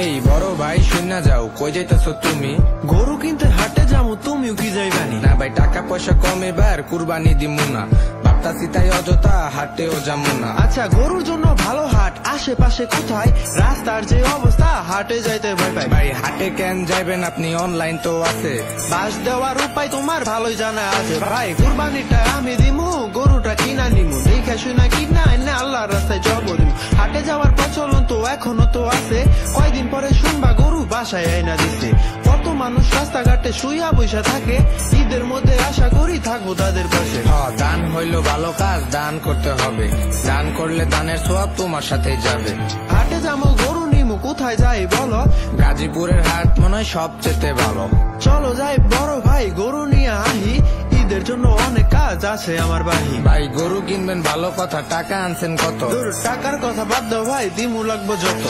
এই বড় ভাই শুনে যাও, কই যাইতেছো তুমি? গরু কিনতে হাটে যাবো, তুমিও কি যাইবানি? না ভাই, টাকা পয়সা কম, এবার কুরবানি দিমু না, ভাবতাছি তাই অযথা হাটেও যাবো না। আচ্ছা, গরুর জন্য ভালো হাট আশেপাশে কোথায়? রাস্তার যে অবস্থা, হাটে যাইতে ভয় পাই। ভাই হাটে কেন যাইবেন আপনি, অনলাইন তো আছে। বাস দেওয়ার উপায় তোমার ভালোই জানা আছে। ভাই কুরবানিটা আমি দিমু, গরুটা কিনা নিমু, দেখে শুনা কিনা এনে আল্লাহর রাস্তায় জব দিমু। হাটে যাওয়ার প্রচলন তো এখনো তো আছে, কয়দিন পরে শুনবা গরু বাসায় আইনা দিচ্ছে। কত মানুষ রাস্তাঘাটে শুইয়া বৈশা থাকে, ঈদের মধ্যে আশা করি থাকবো তাদের পাশে। দান হইলো ভালো কাজ, দান করতে হবে, দান করলে দানের সওয়াব তোমার সাথে যাবে। হাটে যাবো, গরু নিমু, কোথায় যাই বলো? গাজীপুরের হাট মনে হয় সবচেয়ে ভালো। চলো যাই বড় ভাই, গরু নিয়ে আহি, ঈদের জন্য অনেক কাজ আছে আমার বাহি। ভাই গরু কিনবেন ভালো কথা, টাকা আনছেন কত? টাকার কথা বাদ দাও ভাই, দিমু লাগবো যত।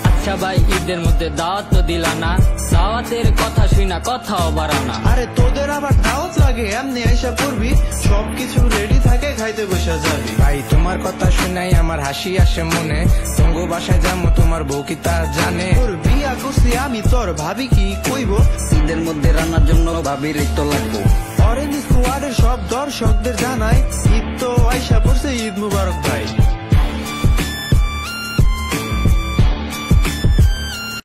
আচ্ছা ভাই, ঈদের মধ্যে দাওয়াত তো দিলা না, দাওয়াতের কথা শুনা কথাও বাড়ানা। আরে তোদের আবার দাওয়াত লাগে? এমনি আইসা করবি, সবকিছু রেডি থাকে, খাইতে বসে যাবি। ভাই তোমার কথা শুনাই আমার হাসি আসে মনে, তঙ্গু বাসায় যাবো, তোমার বউ কি তা জানে? তোর বিয়া করছি আমি, তোর ভাবি কি কইব? ঈদের মধ্যে রান্নার জন্য ভাবির তো লাগবো। অরেঞ্জ স্কোয়াডের সব দর্শকদের জানাই, ঈদ তো আইসা পড়ছে, ঈদ মুবারক ভাই।